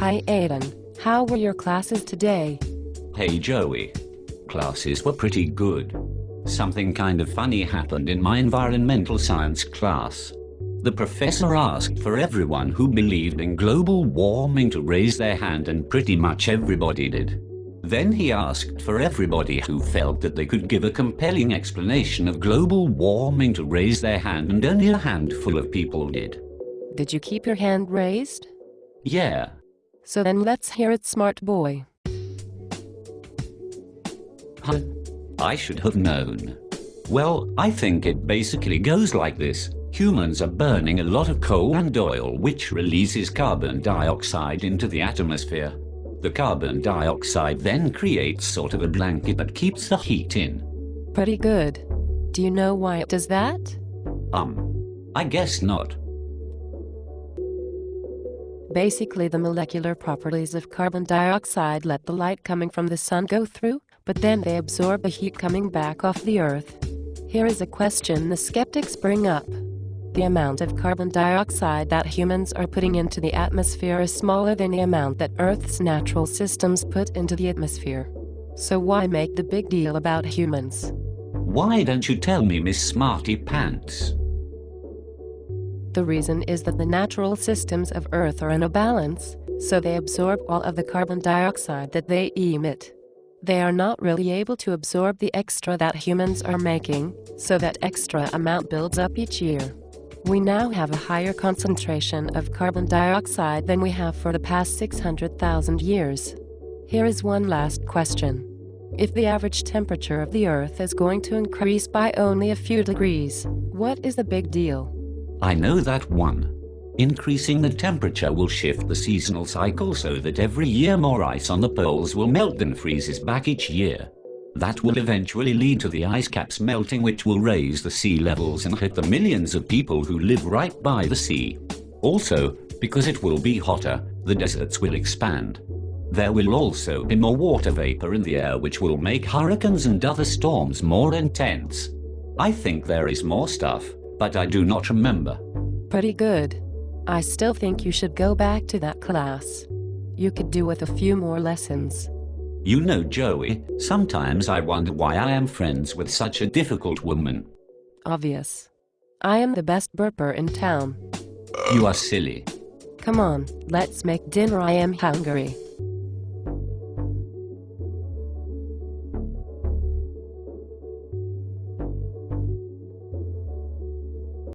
Hi Aiden, how were your classes today? Hey Joey. Classes were pretty good. Something kind of funny happened in my environmental science class. The professor asked for everyone who believed in global warming to raise their hand, and pretty much everybody did. Then he asked for everybody who felt that they could give a compelling explanation of global warming to raise their hand, and only a handful of people did. Did you keep your hand raised? Yeah. So then let's hear it, smart boy. Huh? I should have known. Well, I think it basically goes like this. Humans are burning a lot of coal and oil, which releases carbon dioxide into the atmosphere. The carbon dioxide then creates sort of a blanket that keeps the heat in. Pretty good. Do you know why it does that? I guess not. Basically, the molecular properties of carbon dioxide let the light coming from the sun go through, but then they absorb the heat coming back off the earth. Here is a question the skeptics bring up. The amount of carbon dioxide that humans are putting into the atmosphere is smaller than the amount that Earth's natural systems put into the atmosphere. So why make the big deal about humans? Why don't you tell me, Miss Smarty Pants? The reason is that the natural systems of Earth are in a balance, so they absorb all of the carbon dioxide that they emit. They are not really able to absorb the extra that humans are making, so that extra amount builds up each year. We now have a higher concentration of carbon dioxide than we have for the past 600,000 years. Here is one last question. If the average temperature of the Earth is going to increase by only a few degrees, what is the big deal? I know that one. Increasing the temperature will shift the seasonal cycle so that every year more ice on the poles will melt than freezes back each year. That will eventually lead to the ice caps melting, which will raise the sea levels and hit the millions of people who live right by the sea. Also, because it will be hotter, the deserts will expand. There will also be more water vapor in the air, which will make hurricanes and other storms more intense. I think there is more stuff, but I do not remember. Pretty good. I still think you should go back to that class. You could do with a few more lessons. You know, Joey, sometimes I wonder why I am friends with such a difficult woman. Obvious. I am the best burper in town. You are silly. Come on, let's make dinner. I am hungry.